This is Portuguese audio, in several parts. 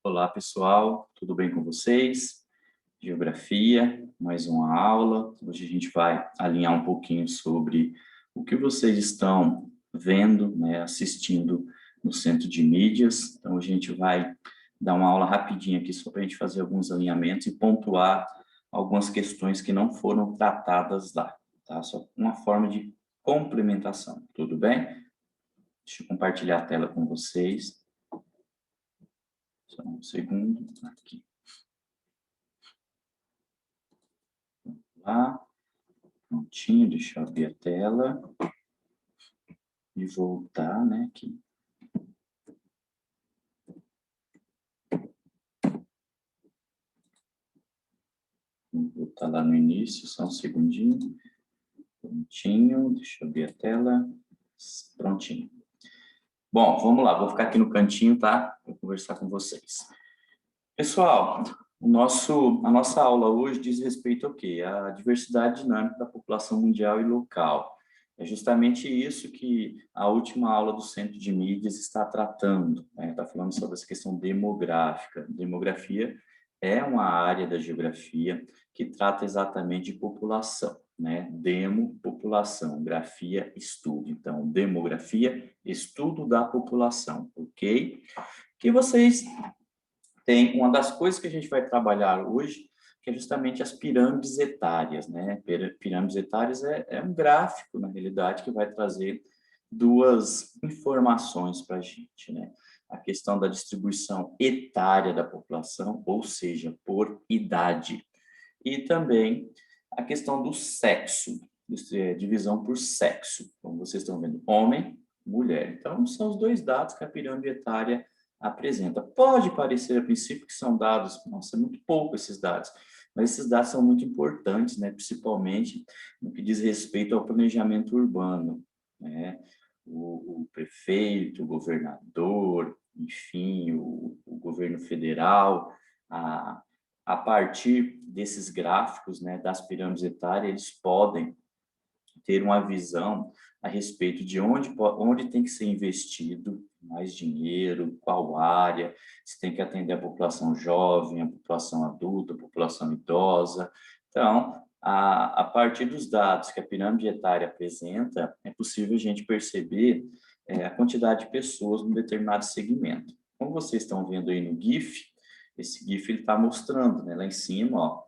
Olá, pessoal, tudo bem com vocês? Geografia, mais uma aula. Hoje a gente vai alinhar um pouquinho sobre o que vocês estão vendo, né, assistindo no Centro de Mídias. Então, a gente vai dar uma aula rapidinha aqui só para a gente fazer alguns alinhamentos e pontuar algumas questões que não foram tratadas lá, tá? Só uma forma de complementação, tudo bem? Deixa eu compartilhar a tela com vocês. Só um segundo, aqui. Lá, prontinho, deixa eu abrir a tela e voltar, né, aqui. Vou voltar lá no início, só um segundinho. Prontinho, deixa eu abrir a tela. Prontinho. Bom, vamos lá, vou ficar aqui no cantinho, tá? Vou conversar com vocês. Pessoal, a nossa aula hoje diz respeito ao quê? A diversidade dinâmica da população mundial e local. É justamente isso que a última aula do Centro de Mídias está tratando, né? Está falando sobre essa questão demográfica. Demografia é uma área da geografia que trata exatamente de população, né? Demo, população, grafia, estudo. Então, demografia, estudo da população, ok? Que vocês tem uma das coisas que a gente vai trabalhar hoje, que é justamente as pirâmides etárias, né? Pirâmides etárias é um gráfico, na realidade, que vai trazer duas informações para a gente, né? A questão da distribuição etária da população, ou seja, por idade. E também a questão do sexo, divisão por sexo. Como vocês estão vendo, homem, mulher. Então, são os dois dados que a pirâmide etária apresenta. Pode parecer, a princípio, que são dados, nossa, é muito pouco esses dados, mas esses dados são muito importantes, né? Principalmente no que diz respeito ao planejamento urbano, né? O prefeito, o governador, enfim, o governo federal, a partir desses gráficos, né, das pirâmides etárias, eles podem ter uma visão a respeito de onde tem que ser investido mais dinheiro, qual área, se tem que atender a população jovem, a população adulta, a população idosa. Então, a partir dos dados que a pirâmide etária apresenta, é possível a gente perceber a quantidade de pessoas num determinado segmento. Como vocês estão vendo aí no GIF, esse GIF ele está mostrando, né, lá em cima, ó,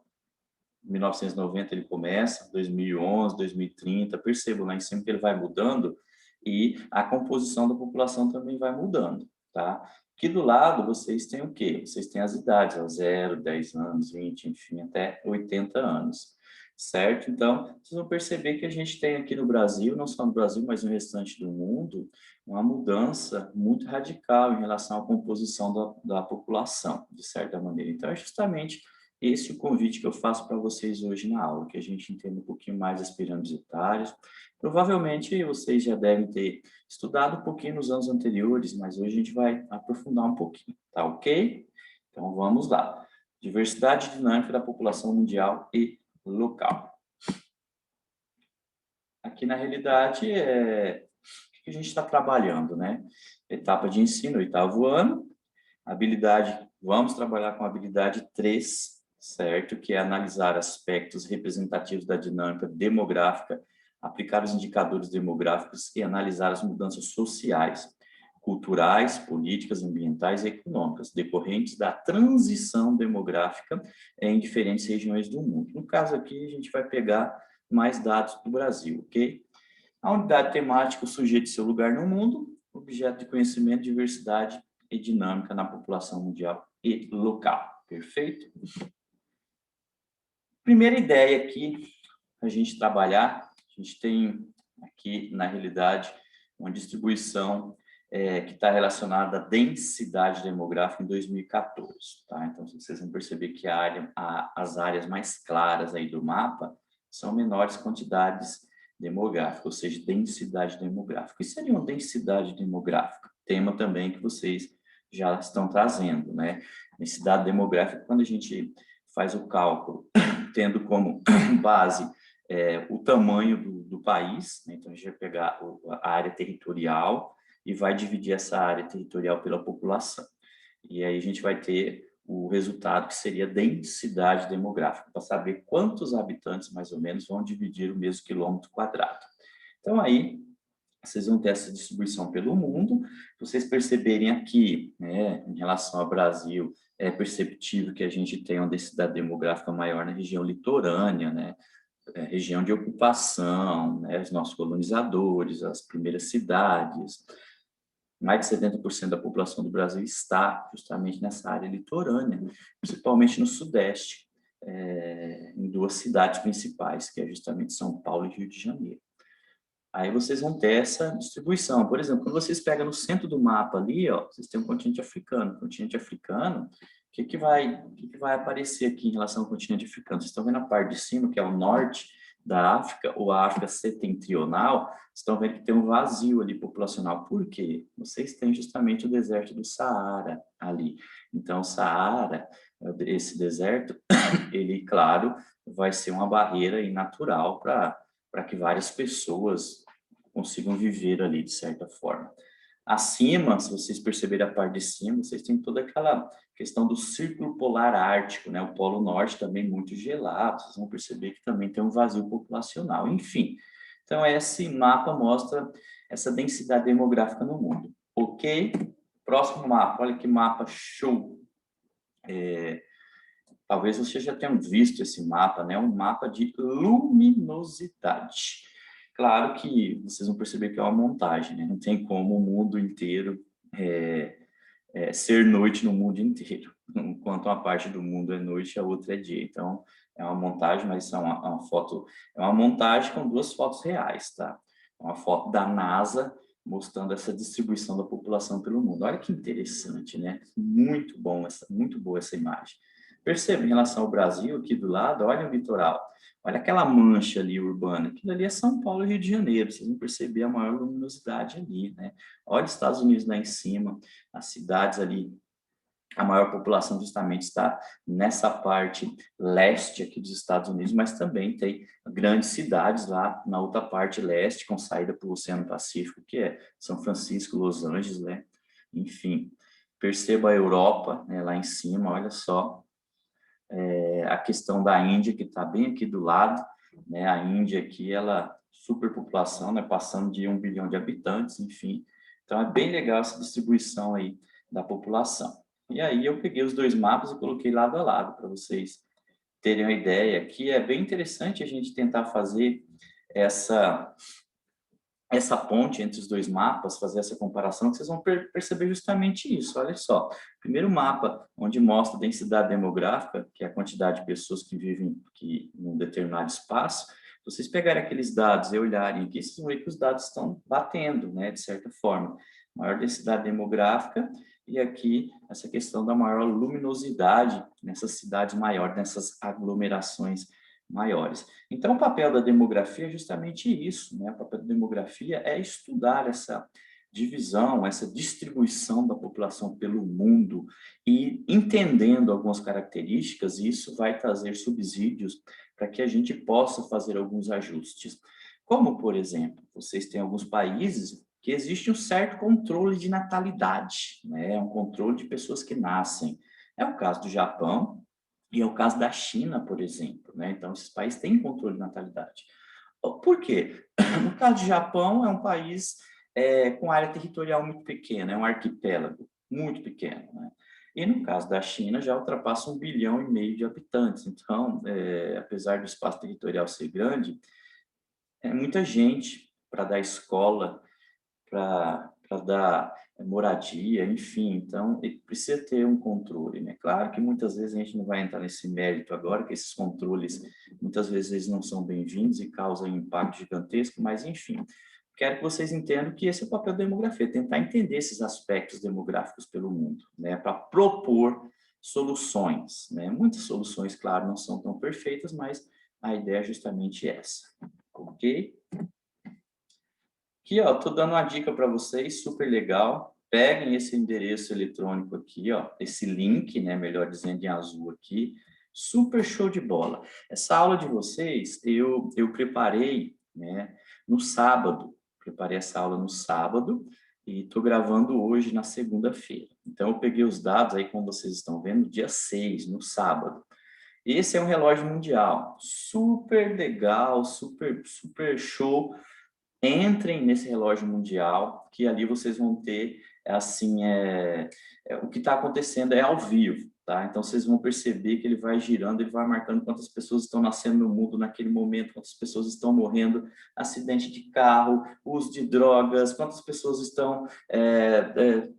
1990 ele começa, 2011, 2030, percebo lá em cima que ele vai mudando e a composição da população também vai mudando, tá? Aqui do lado vocês têm o quê? Vocês têm as idades, ó, 0, 10 anos, 20, enfim, até 80 anos, certo? Então, vocês vão perceber que a gente tem aqui no Brasil, não só no Brasil, mas no restante do mundo, uma mudança muito radical em relação à composição da população, de certa maneira. Então, é justamente esse é o convite que eu faço para vocês hoje na aula, que a gente entenda um pouquinho mais das pirâmides etárias. Provavelmente vocês já devem ter estudado um pouquinho nos anos anteriores, mas hoje a gente vai aprofundar um pouquinho, tá ok? Então vamos lá. Diversidade dinâmica da população mundial e local. Aqui na realidade o que a gente está trabalhando, né? Etapa de ensino, 8º ano, habilidade, vamos trabalhar com a habilidade 3, certo? Que é analisar aspectos representativos da dinâmica demográfica, aplicar os indicadores demográficos e analisar as mudanças sociais, culturais, políticas, ambientais e econômicas decorrentes da transição demográfica em diferentes regiões do mundo. No caso aqui, a gente vai pegar mais dados do Brasil, ok? A unidade temática, o sujeito e seu lugar no mundo, objeto de conhecimento, diversidade e dinâmica na população mundial e local. Perfeito? Primeira ideia aqui, a gente trabalhar, a gente tem aqui, na realidade, uma distribuição que está relacionada à densidade demográfica em 2014. Tá? Então, vocês vão perceber que as áreas mais claras aí do mapa são menores quantidades demográficas, ou seja, densidade demográfica. O que seria uma densidade demográfica? Tema também que vocês já estão trazendo, né? Densidade demográfica, quando a gente faz o cálculo, tendo como base o tamanho do país, né? Então a gente vai pegar a área territorial e vai dividir essa área territorial pela população. E aí a gente vai ter o resultado que seria a densidade demográfica, para saber quantos habitantes, mais ou menos, vão dividir o mesmo quilômetro quadrado. Então, aí, vocês vão ter essa distribuição pelo mundo. Vocês perceberem aqui, né, em relação ao Brasil, é perceptível que a gente tem uma densidade demográfica maior na região litorânea, né, região de ocupação, né, os nossos colonizadores, as primeiras cidades. Mais de 70% da população do Brasil está justamente nessa área litorânea, principalmente no Sudeste, em duas cidades principais, que é justamente São Paulo e Rio de Janeiro. Aí vocês vão ter essa distribuição. Por exemplo, quando vocês pegam no centro do mapa ali, ó, vocês têm um continente africano. O continente africano, o que vai aparecer aqui em relação ao continente africano? Vocês estão vendo a parte de cima, que é o norte da África, ou a África setentrional, vocês estão vendo que tem um vazio ali populacional. Por quê? Vocês têm justamente o deserto do Saara ali. Então, o Saara, esse deserto, ele, claro, vai ser uma barreira natural para que várias pessoas consigam viver ali de certa forma. Acima, se vocês perceberem a parte de cima, vocês têm toda aquela questão do círculo polar ártico, né? O Polo Norte também muito gelado, vocês vão perceber que também tem um vazio populacional. Enfim, então esse mapa mostra essa densidade demográfica no mundo. Ok? Próximo mapa, olha que mapa show! Talvez você já tenha visto esse mapa, né? Um mapa de luminosidade. Claro que vocês vão perceber que é uma montagem, né? Não tem como o mundo inteiro ser noite no mundo inteiro. Enquanto uma parte do mundo é noite, a outra é dia. Então, é uma montagem, mas é uma foto, é uma montagem com duas fotos reais, tá? Uma foto da NASA mostrando essa distribuição da população pelo mundo. Olha que interessante, né? Muito bom, muito boa essa imagem. Perceba, em relação ao Brasil, aqui do lado, olha o litoral. Olha aquela mancha ali urbana. Aquilo ali é São Paulo e Rio de Janeiro. Vocês vão perceber a maior luminosidade ali, né? Olha os Estados Unidos lá em cima, as cidades ali, a maior população justamente está nessa parte leste aqui dos Estados Unidos, mas também tem grandes cidades lá na outra parte leste, com saída para o Oceano Pacífico, que é São Francisco, Los Angeles, né? Enfim, perceba a Europa, né, lá em cima, olha só. A questão da Índia, que está bem aqui do lado, né? A Índia aqui, ela, superpopulação, né? Passando de 1 bilhão de habitantes, enfim. Então, é bem legal essa distribuição aí da população. E aí, eu peguei os dois mapas e coloquei lado a lado, para vocês terem uma ideia, que é bem interessante a gente tentar fazer essa ponte entre os dois mapas, fazer essa comparação, que vocês vão perceber justamente isso. Olha só, primeiro mapa, onde mostra a densidade demográfica, que é a quantidade de pessoas que vivem aqui num determinado espaço. Se vocês pegarem aqueles dados e olharem aqui, vocês vão ver que os dados estão batendo, né, de certa forma. Maior densidade demográfica e aqui essa questão da maior luminosidade nessas cidades maiores, nessas aglomerações maiores. Então, o papel da demografia é justamente isso, né? O papel da demografia é estudar essa divisão, essa distribuição da população pelo mundo e entendendo algumas características, isso vai trazer subsídios para que a gente possa fazer alguns ajustes. Como, por exemplo, vocês têm alguns países que existe um certo controle de natalidade, né? Um controle de pessoas que nascem. É o caso do Japão, e é o caso da China, por exemplo, né? Então, esses países têm controle de natalidade. Por quê? No caso do Japão, é um país com área territorial muito pequena, é um arquipélago muito pequeno, né? E no caso da China, já ultrapassa 1,5 bilhão de habitantes. Então, apesar do espaço territorial ser grande, é muita gente para dar escola, para dar moradia, enfim. Então, ele precisa ter um controle, né? Claro que muitas vezes a gente não vai entrar nesse mérito agora, que esses controles, muitas vezes, eles não são bem-vindos e causam um impacto gigantesco, mas, enfim. Quero que vocês entendam que esse é o papel da demografia, tentar entender esses aspectos demográficos pelo mundo, né? Para propor soluções, né? Muitas soluções, claro, não são tão perfeitas, mas a ideia é justamente essa, ok? Aqui, ó, tô dando uma dica para vocês, super legal. Peguem esse endereço eletrônico aqui, ó, esse link, né, melhor dizendo, em azul aqui. Super show de bola. Essa aula de vocês, eu preparei, né, no sábado. Preparei essa aula no sábado e estou gravando hoje na segunda-feira. Então, eu peguei os dados aí, como vocês estão vendo, dia 6, no sábado. Esse é um relógio mundial, super legal, super show. Entrem nesse relógio mundial, que ali vocês vão ter, assim, o que está acontecendo é ao vivo, tá? Então, vocês vão perceber que ele vai girando, ele vai marcando quantas pessoas estão nascendo no mundo naquele momento, quantas pessoas estão morrendo, acidente de carro, uso de drogas, quantas pessoas estão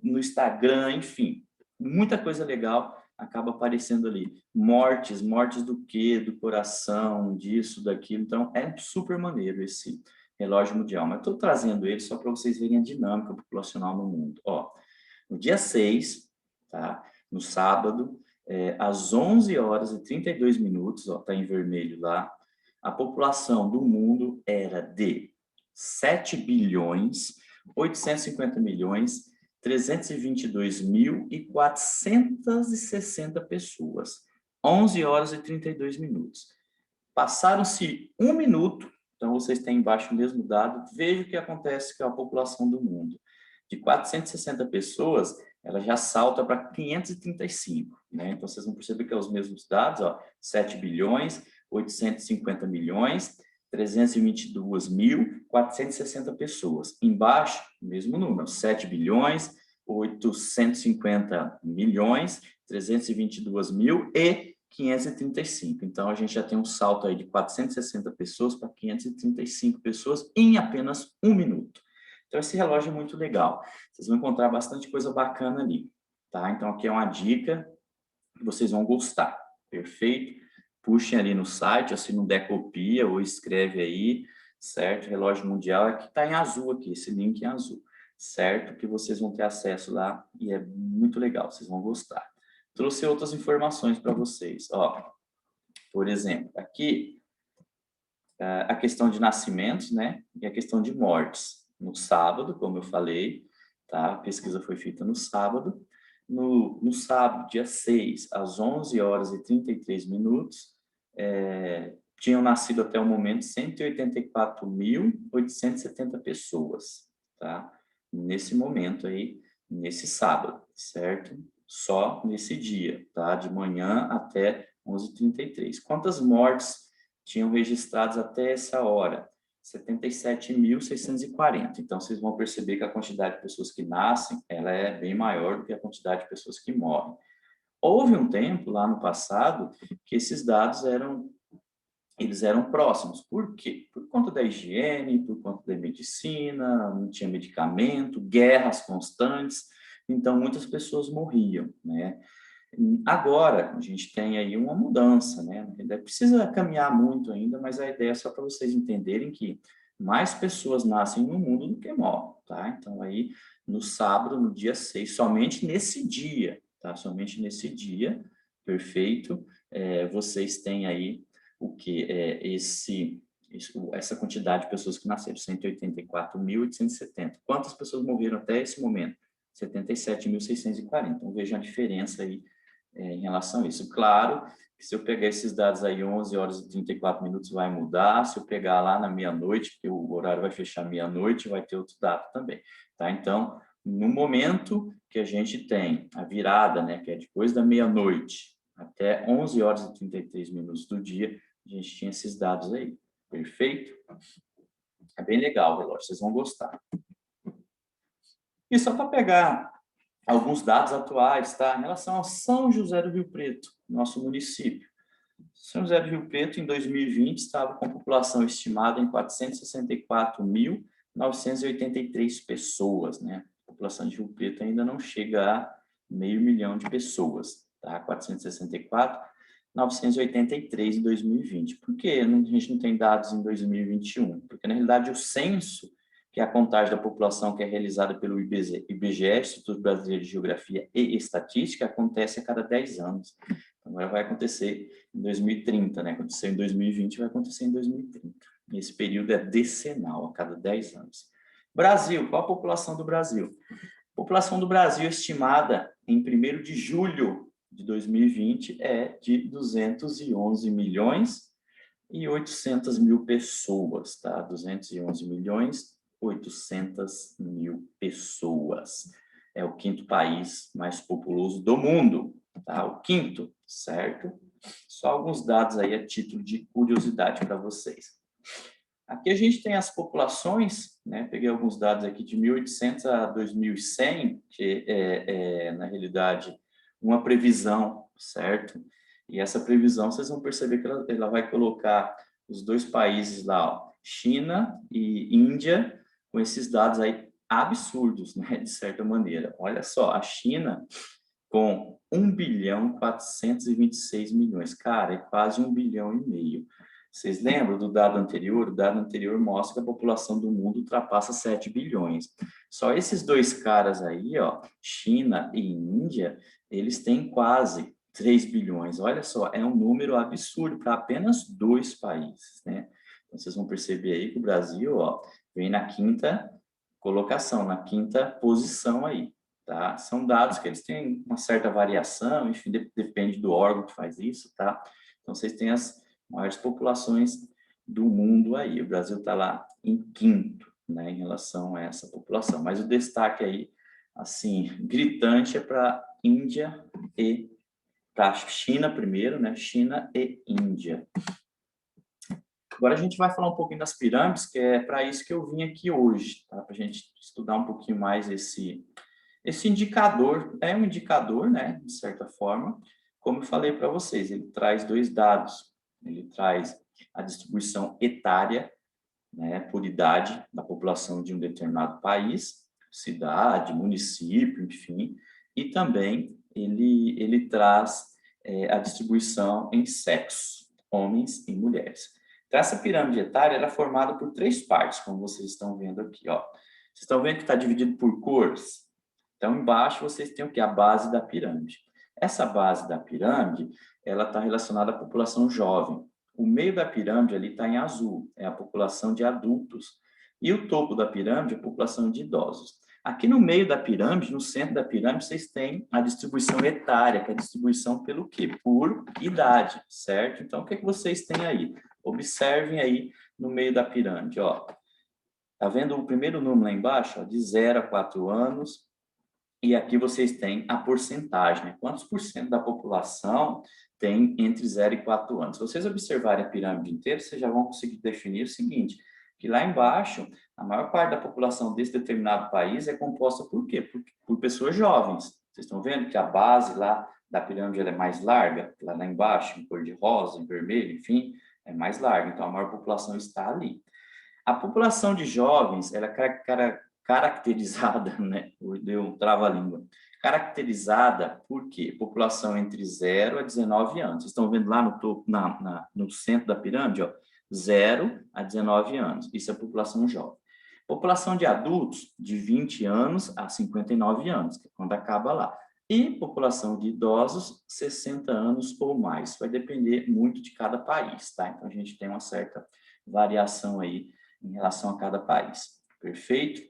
no Instagram, enfim, muita coisa legal acaba aparecendo ali. Mortes do quê? Do coração, disso, daquilo. Então, é super maneiro esse relógio mundial, mas estou trazendo ele só para vocês verem a dinâmica populacional no mundo. Ó, no dia 6, tá? No sábado, às 11 horas e 32 minutos, ó, tá em vermelho lá, a população do mundo era de 7 bilhões, 850 milhões, 322.460 pessoas. 11 horas e 32 minutos. Passaram-se 1 minuto. Então, vocês têm embaixo o mesmo dado. Veja o que acontece com a população do mundo. De 460 pessoas, ela já salta para 535, né? Então, vocês vão perceber que é os mesmos dados, ó, 7 bilhões, 850 milhões, 322.460 pessoas. Embaixo, o mesmo número, 7 bilhões, 850 milhões, 322 mil e 535. Então, a gente já tem um salto aí de 460 pessoas para 535 pessoas em apenas 1 minuto. Então, esse relógio é muito legal. Vocês vão encontrar bastante coisa bacana ali, tá? Então, aqui é uma dica que vocês vão gostar, perfeito? Puxem ali no site, ou se não der, copia ou escreve aí, certo? Relógio mundial, aqui está em azul aqui, esse link em azul, certo? Que vocês vão ter acesso lá e é muito legal, vocês vão gostar. Trouxe outras informações para vocês, ó. Por exemplo, aqui a questão de nascimentos, né? E a questão de mortes. No sábado, como eu falei, tá? A pesquisa foi feita no sábado. No sábado, dia 6, às 11 horas e 33 minutos, tinham nascido até o momento 184.870 pessoas, tá? Nesse momento aí, nesse sábado, certo? Só nesse dia, tá? De manhã até 11h33. Quantas mortes tinham registradas até essa hora? 77.640. Então, vocês vão perceber que a quantidade de pessoas que nascem, ela é bem maior do que a quantidade de pessoas que morrem. Houve um tempo, lá no passado, que esses dados eram próximos. Por quê? Por conta da higiene, por conta da medicina, não tinha medicamento, guerras constantes, então muitas pessoas morriam, né? Agora, a gente tem aí uma mudança, né? Precisa caminhar muito ainda, mas a ideia é só para vocês entenderem que mais pessoas nascem no mundo do que morrem, tá? Então, aí, no sábado, no dia 6, somente nesse dia, tá? Somente nesse dia, perfeito, vocês têm aí o que? Essa quantidade de pessoas que nasceram, 184.870. Quantas pessoas morreram até esse momento? 77.640. Então, vejam a diferença aí em relação a isso. Claro que se eu pegar esses dados aí, 11 horas e 34 minutos, vai mudar. Se eu pegar lá na meia-noite, porque o horário vai fechar meia-noite, vai ter outro dado também, tá? Então, no momento que a gente tem a virada, né, que é depois da meia-noite até 11 horas e 33 minutos do dia, a gente tinha esses dados aí, perfeito? É bem legal o relógio, vocês vão gostar. E só para pegar alguns dados atuais, tá? Em relação a São José do Rio Preto, nosso município. São José do Rio Preto, em 2020, estava com a população estimada em 464.983 pessoas, né? A população de Rio Preto ainda não chega a 500.000 de pessoas, tá? 464.983 em 2020. Por que a gente não tem dados em 2021? Porque, na realidade, o censo, que é a contagem da população que é realizada pelo IBGE, Instituto Brasileiro de Geografia e Estatística, acontece a cada 10 anos. Agora vai acontecer em 2030, né? Aconteceu em 2020, vai acontecer em 2030. E esse período é decenal, a cada 10 anos. Brasil, qual a população do Brasil? A população do Brasil estimada em 1º de julho de 2020 é de 211.800.000 pessoas, tá? 211.800.000 800 mil pessoas. É o quinto país mais populoso do mundo, tá? O quinto, certo? Só alguns dados aí a título de curiosidade para vocês. Aqui a gente tem as populações, né? Peguei alguns dados aqui de 1800 a 2100, que na realidade, uma previsão, certo? E essa previsão, vocês vão perceber que ela vai colocar os dois países lá, ó, China e Índia, com esses dados aí absurdos, né? De certa maneira. Olha só, a China com 1.426 bilhões. Cara, é quase 1,5 bilhão. Vocês lembram do dado anterior? O dado anterior mostra que a população do mundo ultrapassa 7 bilhões. Só esses dois caras aí, ó, China e Índia, eles têm quase 3 bilhões. Olha só, é um número absurdo para apenas dois países, né? Então, vocês vão perceber aí que o Brasil, ó, vem na quinta colocação, na quinta posição aí. Tá? São dados que eles têm uma certa variação, enfim, depende do órgão que faz isso, tá? Então, vocês têm as maiores populações do mundo aí. O Brasil está lá em quinto, né, em relação a essa população. Mas o destaque aí, assim, gritante é para Índia e para China primeiro, né? China e Índia. Agora a gente vai falar um pouquinho das pirâmides, que é para isso que eu vim aqui hoje, tá? Para a gente estudar um pouquinho mais esse indicador. É um indicador, né, de certa forma, como eu falei para vocês, ele traz dois dados. Ele traz a distribuição etária, né, por idade da população de um determinado país, cidade, município, enfim, e também ele traz a distribuição em sexos, homens e mulheres. Então, essa pirâmide etária ela é formada por três partes, como vocês estão vendo aqui, ó. Vocês estão vendo que está dividido por cores? Então, embaixo vocês têm o que? A base da pirâmide. Essa base da pirâmide, ela está relacionada à população jovem. O meio da pirâmide ali está em azul, é a população de adultos. E o topo da pirâmide é a população de idosos. Aqui no meio da pirâmide, no centro da pirâmide, vocês têm a distribuição etária, que é a distribuição pelo quê? Por idade, certo? Então, o que vocês têm aí? Observem aí no meio da pirâmide, ó. Tá vendo o primeiro número lá embaixo? Ó, de 0 a 4 anos. E aqui vocês têm a porcentagem, né? Quantos por cento da população tem entre 0 e 4 anos? Se vocês observarem a pirâmide inteira, vocês já vão conseguir definir o seguinte, que lá embaixo, a maior parte da população desse determinado país é composta por quê? Por pessoas jovens. Vocês estão vendo que a base lá da pirâmide ela é mais larga, lá embaixo, em cor de rosa, em vermelho, enfim, é mais larga. Então, a maior população está ali. A população de jovens, ela é caracterizada, né? Deu um trava-língua. Caracterizada por quê? População entre 0 a 19 anos. Vocês estão vendo lá no topo, no centro da pirâmide, ó, 0 a 19 anos. Isso é a população jovem. População de adultos, de 20 anos a 59 anos, que é quando acaba lá. E população de idosos, 60 anos ou mais. Vai depender muito de cada país, tá? Então, a gente tem uma certa variação aí em relação a cada país. Perfeito?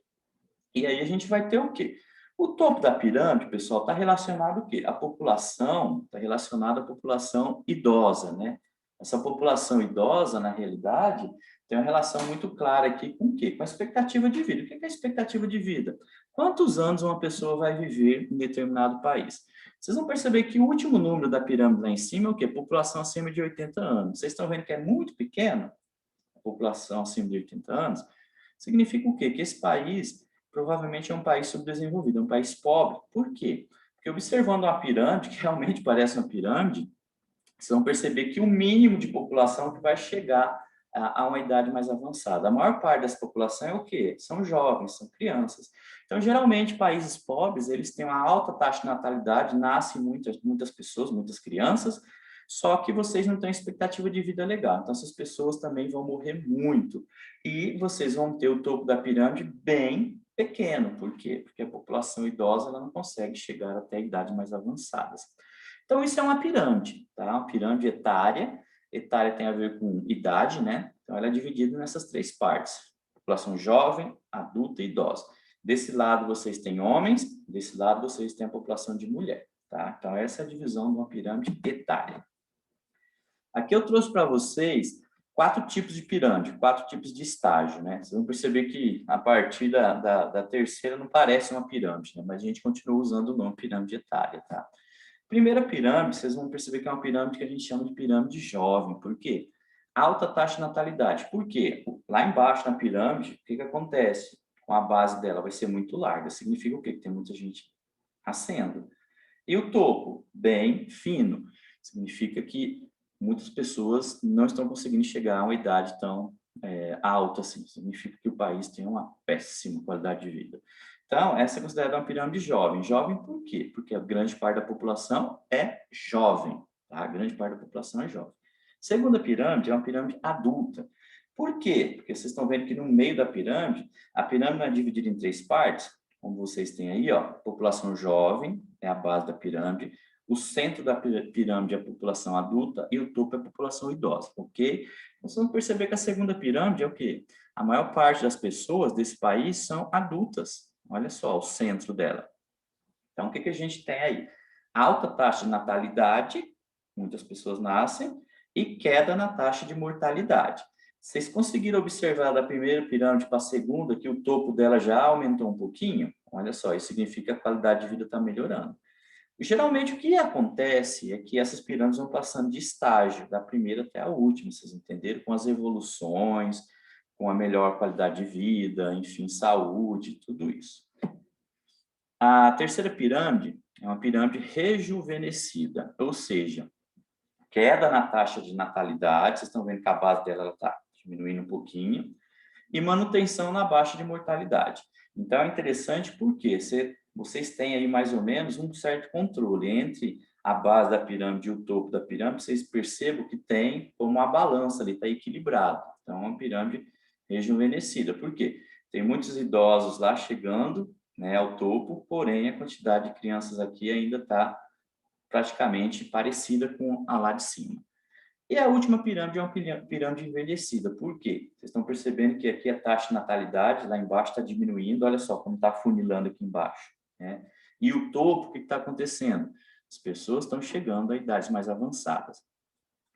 E aí a gente vai ter o quê? O topo da pirâmide, pessoal, está relacionado ao quê? A população, está relacionada à população idosa, né? Essa população idosa, na realidade, tem uma relação muito clara aqui com o quê? Com a expectativa de vida. O que é a expectativa de vida? Quantos anos uma pessoa vai viver em determinado país? Vocês vão perceber que o último número da pirâmide lá em cima é o quê? População acima de 80 anos. Vocês estão vendo que é muito pequeno? A população acima de 80 anos, significa o quê? Que esse país provavelmente é um país subdesenvolvido, é um país pobre. Por quê? Porque observando uma pirâmide, que realmente parece uma pirâmide, vocês vão perceber que o mínimo de população que vai chegar a uma idade mais avançada. A maior parte dessa população é o quê? São jovens, são crianças. Então, geralmente, países pobres, eles têm uma alta taxa de natalidade, nascem muitas pessoas, muitas crianças, só que vocês não têm expectativa de vida legal. Então, essas pessoas também vão morrer muito. E vocês vão ter o topo da pirâmide bem pequeno. Por quê? Porque a população idosa ela não consegue chegar até idades mais avançadas. Então, isso é uma pirâmide, tá? Uma pirâmide etária. Etária tem a ver com idade, né? Então, ela é dividida nessas três partes. População jovem, adulta e idosa. Desse lado, vocês têm homens. Desse lado, vocês têm a população de mulher, tá? Então, essa é a divisão de uma pirâmide etária. Aqui eu trouxe para vocês 4 tipos de pirâmide, 4 tipos de estágio, né? Vocês vão perceber que a partir da terceira não parece uma pirâmide, né? Mas a gente continua usando o nome pirâmide etária, tá? Primeira pirâmide, vocês vão perceber que é uma pirâmide que a gente chama de pirâmide jovem. Por quê? Alta taxa de natalidade. Por quê? Lá embaixo na pirâmide, o que que acontece? Com a base dela vai ser muito larga. Significa o quê? Que tem muita gente nascendo. E o topo, bem fino. Significa que muitas pessoas não estão conseguindo chegar a uma idade tão alta assim. Significa que o país tem uma péssima qualidade de vida. Então, essa é considerada uma pirâmide jovem. Jovem por quê? Porque a grande parte da população é jovem. Tá? A grande parte da população é jovem. Segunda pirâmide é uma pirâmide adulta. Por quê? Porque vocês estão vendo que no meio da pirâmide, a pirâmide é dividida em 3 partes, como vocês têm aí, ó, população jovem é a base da pirâmide, o centro da pirâmide é a população adulta e o topo é a população idosa, ok? Então, vocês vão perceber que a segunda pirâmide é o quê? A maior parte das pessoas desse país são adultas. Olha só o centro dela. Então, o que que a gente tem aí? Alta taxa de natalidade, muitas pessoas nascem, e queda na taxa de mortalidade. Vocês conseguiram observar da primeira pirâmide para a segunda que o topo dela já aumentou um pouquinho? Olha só, isso significa que a qualidade de vida está melhorando. Geralmente, o que acontece é que essas pirâmides vão passando de estágio, da primeira até a última, vocês entenderam? Com as evoluções, com a melhor qualidade de vida, enfim, saúde, tudo isso. A terceira pirâmide é uma pirâmide rejuvenescida, ou seja, queda na taxa de natalidade, vocês estão vendo que a base dela está diminuindo um pouquinho, e manutenção na baixa de mortalidade. Então, é interessante porque vocês têm aí mais ou menos um certo controle entre a base da pirâmide e o topo da pirâmide, vocês percebam que tem como uma balança ali, está equilibrado. Então, é uma pirâmide rejuvenescida. Por quê? Tem muitos idosos lá chegando, né, ao topo, porém, a quantidade de crianças aqui ainda está praticamente parecida com a lá de cima. E a última pirâmide é uma pirâmide envelhecida. Por quê? Vocês estão percebendo que aqui a taxa de natalidade, lá embaixo, está diminuindo. Olha só como está funilando aqui embaixo, né? E o topo, o que está acontecendo? As pessoas estão chegando a idades mais avançadas.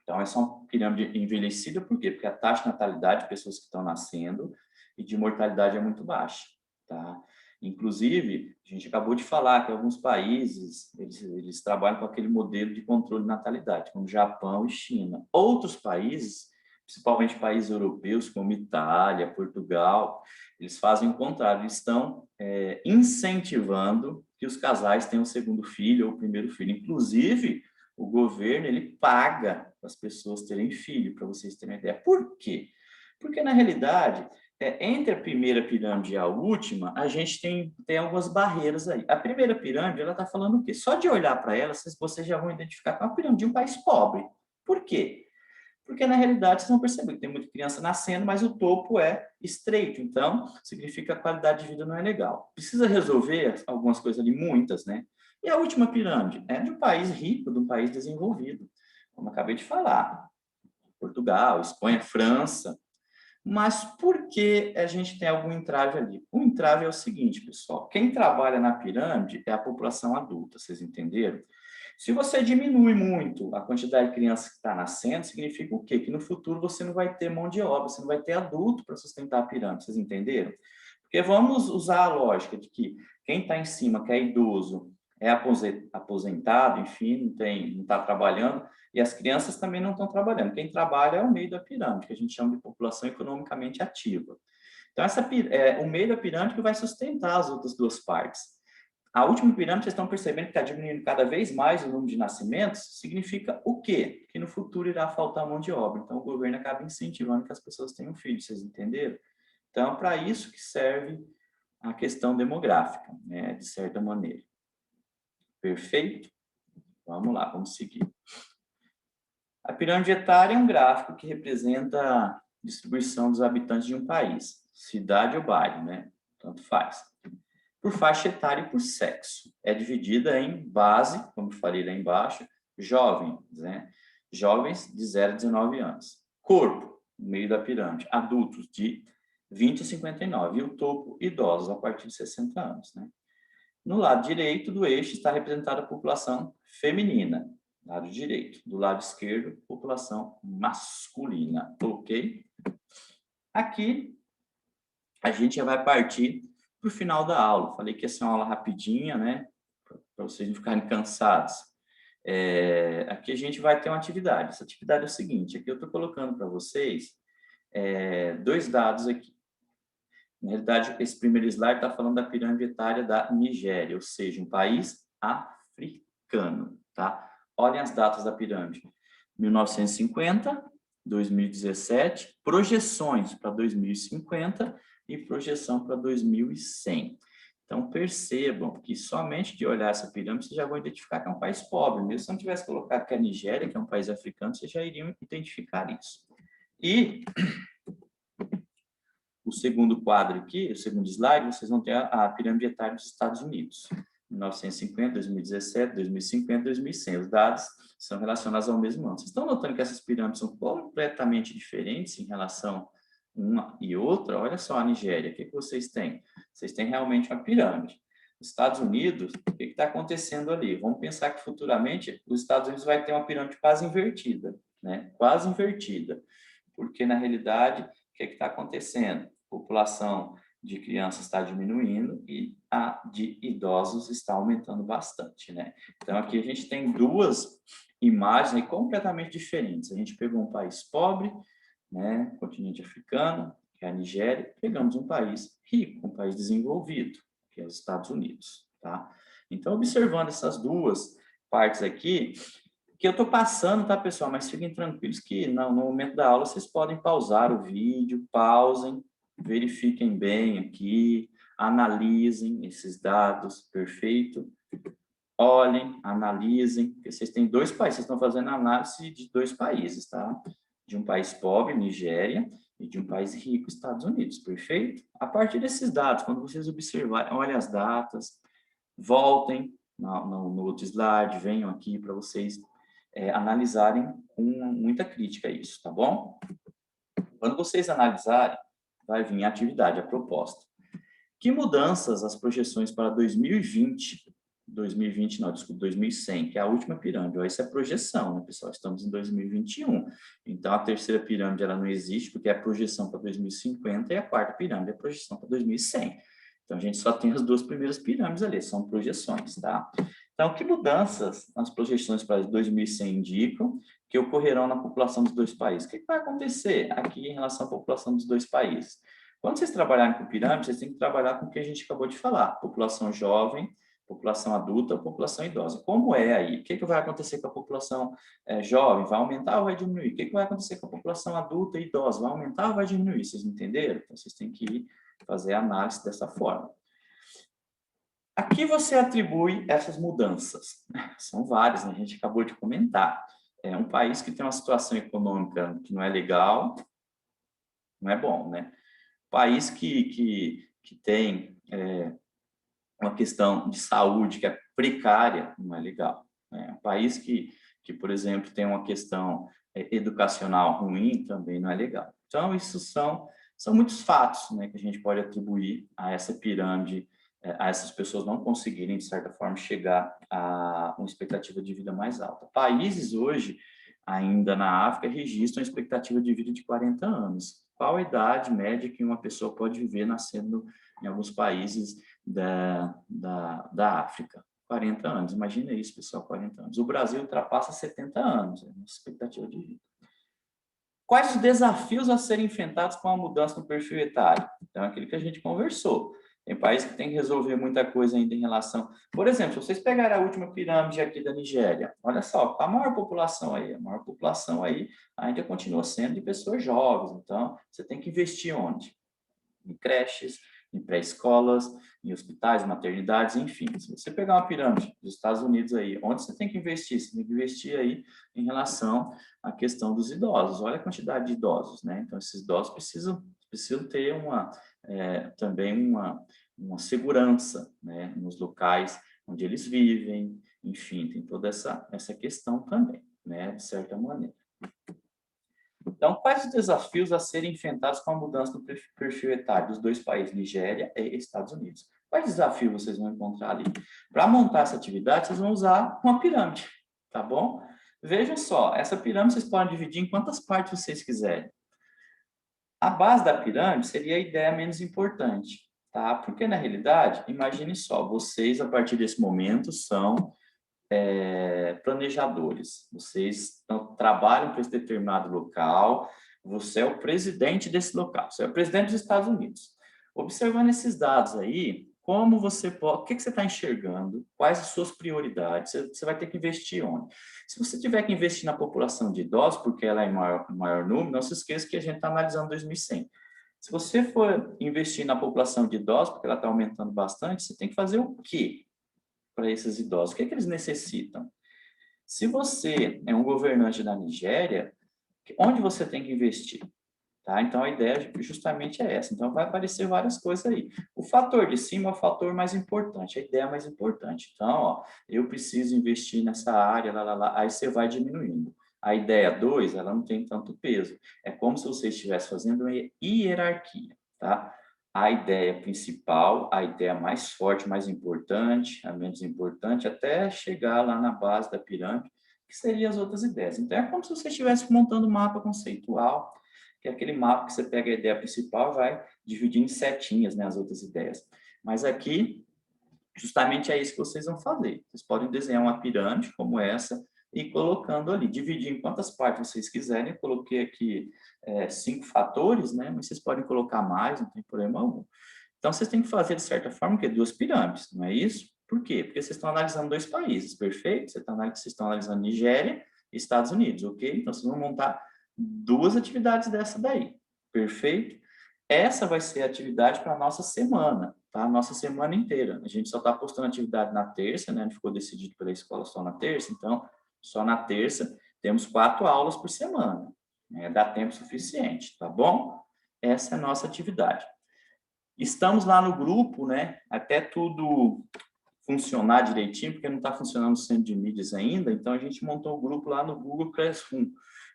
Então, essa é uma pirâmide envelhecida. Por quê? Porque a taxa de natalidade de pessoas que estão nascendo e de mortalidade é muito baixa, tá? Inclusive, a gente acabou de falar que alguns países, eles trabalham com aquele modelo de controle de natalidade, como Japão e China. Outros países, principalmente países europeus, como Itália, Portugal, eles fazem o contrário, eles estão incentivando que os casais tenham o segundo filho ou o primeiro filho. Inclusive, o governo, ele paga para as pessoas terem filho, para vocês terem uma ideia. Por quê? Porque, na realidade, entre a primeira pirâmide e a última, a gente tem algumas barreiras aí. A primeira pirâmide, ela está falando o quê? Só de olhar para ela, vocês já vão identificar que é uma pirâmide de um país pobre. Por quê? Porque, na realidade, vocês vão perceber que tem muita criança nascendo, mas o topo é estreito. Então, significa que a qualidade de vida não é legal. Precisa resolver algumas coisas ali, muitas, né? E a última pirâmide é de um país rico, de um país desenvolvido. Como eu acabei de falar. Portugal, Espanha, França. Mas por que a gente tem algum entrave ali? O entrave é o seguinte, pessoal. Quem trabalha na pirâmide é a população adulta, vocês entenderam? Se você diminui muito a quantidade de crianças que está nascendo, significa o quê? Que no futuro você não vai ter mão de obra, você não vai ter adulto para sustentar a pirâmide, vocês entenderam? Porque vamos usar a lógica de que quem está em cima, que é idoso, é aposentado, enfim, não está trabalhando, e as crianças também não estão trabalhando. Quem trabalha é o meio da pirâmide, que a gente chama de população economicamente ativa. Então, o meio da pirâmide que vai sustentar as outras duas partes. A última pirâmide, vocês estão percebendo que está diminuindo cada vez mais o número de nascimentos, significa o quê? Que no futuro irá faltar mão de obra. Então, o governo acaba incentivando que as pessoas tenham filhos, vocês entenderam? Então, para isso que serve a questão demográfica, né, de certa maneira. Perfeito? Vamos lá, vamos seguir. A pirâmide etária é um gráfico que representa a distribuição dos habitantes de um país, cidade ou bairro, né? Tanto faz. Por faixa etária e por sexo. É dividida em base, como eu falei lá embaixo, jovens, né? Jovens de 0 a 19 anos. Corpo, no meio da pirâmide, adultos de 20 a 59. E o topo, idosos a partir de 60 anos, né? No lado direito do eixo está representada a população feminina. lado direito. Do lado esquerdo, população masculina, ok? Aqui, a gente já vai partir para o final da aula. Falei que ia ser uma aula rapidinha, né? Para vocês não ficarem cansados. Aqui a gente vai ter uma atividade. Essa atividade é o seguinte, aqui eu estou colocando para vocês dois dados aqui. Na realidade, esse primeiro slide está falando da pirâmide etária da Nigéria, ou seja, um país africano, tá? Olhem as datas da pirâmide. 1950, 2017, projeções para 2050 e projeção para 2100. Então, percebam que somente de olhar essa pirâmide, vocês já vão identificar que é um país pobre. Mesmo se não tivesse colocado que é a Nigéria, que é um país africano, vocês já iriam identificar isso. E o segundo quadro aqui, o segundo slide, vocês vão ter a pirâmide etária dos Estados Unidos. 1950, 2017, 2050, 2100. Os dados são relacionados ao mesmo ano. Vocês estão notando que essas pirâmides são completamente diferentes em relação uma e outra? Olha só a Nigéria, o que vocês têm? Vocês têm realmente uma pirâmide. Os Estados Unidos, o que está acontecendo ali? Vamos pensar que futuramente os Estados Unidos vai ter uma pirâmide quase invertida, né? Quase invertida. Porque, na realidade, o que está acontecendo? A população de crianças está diminuindo e a de idosos está aumentando bastante, né? Então, aqui a gente tem duas imagens aí completamente diferentes. A gente pegou um país pobre, né, continente africano, que é a Nigéria, pegamos um país rico, um país desenvolvido, que é os Estados Unidos, tá? Então, observando essas duas partes aqui, que eu estou passando, tá, pessoal? Mas fiquem tranquilos que no momento da aula vocês podem pausar o vídeo, pausem, verifiquem bem aqui, analisem esses dados, perfeito? Olhem, analisem, porque vocês têm dois países, vocês estão fazendo análise de dois países, tá? De um país pobre, Nigéria, e de um país rico, Estados Unidos, perfeito? A partir desses dados, quando vocês observarem, olhem as datas, voltem no outro slide, venham aqui para vocês analisarem com muita crítica isso, tá bom? Quando vocês analisarem, vai vir a atividade, a proposta. Que mudanças as projeções para 2020 não, desculpa, 2100, que é a última pirâmide. Ó, isso é projeção, né, pessoal? Estamos em 2021. Então, a terceira pirâmide ela não existe, porque é a projeção para 2050, e a quarta pirâmide é a projeção para 2100. Então, a gente só tem as duas primeiras pirâmides ali, são projeções, tá? Então, que mudanças as projeções para 2100 indicam que ocorrerão na população dos dois países? O que vai acontecer aqui em relação à população dos dois países? Quando vocês trabalharem com pirâmide, vocês têm que trabalhar com o que a gente acabou de falar, população jovem, população adulta, população idosa. Como é aí? O que vai acontecer com a população jovem? Vai aumentar ou vai diminuir? O que vai acontecer com a população adulta e idosa? Vai aumentar ou vai diminuir? Vocês entenderam? Então, vocês têm que fazer a análise dessa forma. A que você atribui essas mudanças? São várias, né? A gente acabou de comentar. É um país que tem uma situação econômica que não é legal, não é bom, né? País que tem uma questão de saúde que é precária, não é legal. Um país que, por exemplo, tem uma questão educacional ruim, também não é legal. Então, isso são muitos fatos, né, que a gente pode atribuir a essa pirâmide, a essas pessoas não conseguirem, de certa forma, chegar a uma expectativa de vida mais alta. Países hoje, ainda na África, registram a expectativa de vida de 40 anos. Qual a idade média que uma pessoa pode viver nascendo em alguns países da África? 40 anos, imagina isso, pessoal, 40 anos. O Brasil ultrapassa 70 anos, é a nossa expectativa de vida. Quais os desafios a serem enfrentados com a mudança no perfil etário? Então, é aquilo que a gente conversou. Tem países que tem que resolver muita coisa ainda em relação... Por exemplo, se vocês pegarem a última pirâmide aqui da Nigéria, olha só, a maior população aí ainda continua sendo de pessoas jovens. Então, você tem que investir onde? Em creches, em pré-escolas, em hospitais, maternidades, enfim. Se você pegar uma pirâmide dos Estados Unidos aí, onde você tem que investir? Você tem que investir aí em relação à questão dos idosos. Olha a quantidade de idosos, né? Então, esses idosos precisam ter também uma segurança, né, nos locais onde eles vivem, enfim, tem toda essa questão também, né, de certa maneira. Então, quais os desafios a serem enfrentados com a mudança no perfil etário dos dois países, Nigéria e Estados Unidos? Quais desafios vocês vão encontrar ali? Para montar essa atividade, vocês vão usar uma pirâmide. tá bom? Vejam só, essa pirâmide vocês podem dividir em quantas partes vocês quiserem. A base da pirâmide seria a ideia menos importante, tá? Porque, na realidade, imagine só, vocês, a partir desse momento, são planejadores. Vocês trabalham para esse determinado local, você é o presidente desse local, você é o presidente dos Estados Unidos. Observando esses dados aí, como você pode, o que você está enxergando, quais as suas prioridades, você vai ter que investir onde. Se você tiver que investir na população de idosos, porque ela é em maior número, não se esqueça que a gente está analisando 2100. Se você for investir na população de idosos, porque ela está aumentando bastante, você tem que fazer o quê para esses idosos? O que é que eles necessitam? Se você é um governante da Nigéria, onde você tem que investir? Tá? Então, a ideia justamente é essa. Então, vai aparecer várias coisas aí. O fator de cima é o fator mais importante, a ideia mais importante. Então, ó, eu preciso investir nessa área, aí você vai diminuindo. A ideia 2, ela não tem tanto peso. É como se você estivesse fazendo uma hierarquia, tá? A ideia principal, a ideia mais forte, mais importante, a menos importante, até chegar lá na base da pirâmide, que seriam as outras ideias. Então, é como se você estivesse montando um mapa conceitual, que é aquele mapa que você pega a ideia principal e vai dividir em setinhas, né, as outras ideias. Mas aqui, justamente é isso que vocês vão fazer. Vocês podem desenhar uma pirâmide como essa e colocando ali, dividir em quantas partes vocês quiserem. Eu coloquei aqui 5 fatores, né, mas vocês podem colocar mais, não tem problema algum. Então, vocês têm que fazer, de certa forma, que 2 pirâmides, não é isso? Por quê? Porque vocês estão analisando 2 países, perfeito? Vocês estão analisando Nigéria e Estados Unidos, ok? Então, vocês vão montar 2 atividades dessa daí, perfeito? Essa vai ser a atividade para a nossa semana, tá? Nossa semana inteira. A gente só está postando atividade na terça, né? Ficou decidido pela escola só na terça, então, só na terça temos 4 aulas por semana. Né? Dá tempo suficiente, tá bom? Essa é a nossa atividade. Estamos lá no grupo, né? Até tudo funcionar direitinho, porque não está funcionando o centro de mídias ainda, então a gente montou o grupo lá no Google Classroom.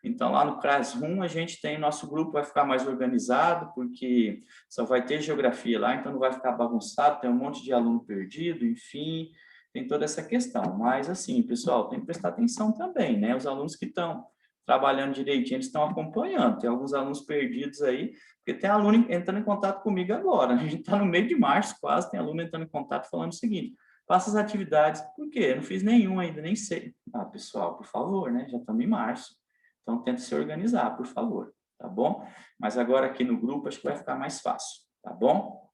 Então, lá no Classroom, a gente tem, nosso grupo vai ficar mais organizado, porque só vai ter geografia lá, então não vai ficar bagunçado, tem um monte de aluno perdido, enfim, tem toda essa questão. Mas, assim, pessoal, tem que prestar atenção também, né? Os alunos que estão trabalhando direitinho, eles estão acompanhando. Tem alguns alunos perdidos aí, porque tem aluno entrando em contato comigo agora. A gente está no meio de março quase, tem aluno entrando em contato falando o seguinte: faça as atividades. Por quê? Eu não fiz nenhum ainda, nem sei. Ah, pessoal, por favor, né? Já estamos em março. Então, tenta se organizar, por favor, tá bom? Mas agora aqui no grupo, acho que vai ficar mais fácil, tá bom?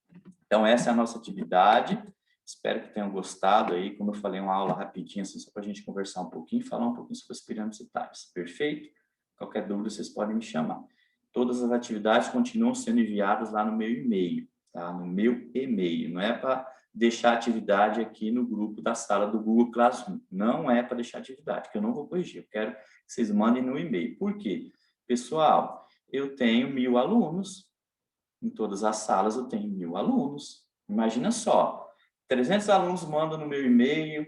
Então, essa é a nossa atividade. Espero que tenham gostado aí. Como eu falei, uma aula rapidinha, assim, só para a gente conversar um pouquinho, falar um pouquinho sobre as pirâmides etárias. Perfeito? Qualquer dúvida, vocês podem me chamar. Todas as atividades continuam sendo enviadas lá no meu e-mail, tá? No meu e-mail. Não é para deixar atividade aqui no grupo da sala do Google Classroom. Não é para deixar atividade, que eu não vou corrigir. Eu quero que vocês mandem no e-mail. Por quê? Pessoal, eu tenho 1000 alunos. Em todas as salas eu tenho 1000 alunos. Imagina só, 300 alunos mandam no meu e-mail,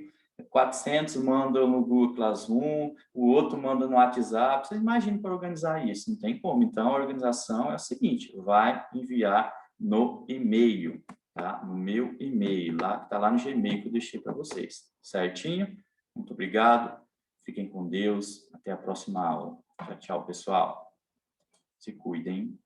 400 mandam no Google Classroom, o outro manda no WhatsApp. Vocês imaginam para organizar isso? Não tem como. Então, a organização é o seguinte: vai enviar no e-mail, tá? No meu e-mail, lá, está lá no Gmail que eu deixei para vocês. Certinho? Muito obrigado. Fiquem com Deus. Até a próxima aula. Tchau, tchau, pessoal. Se cuidem.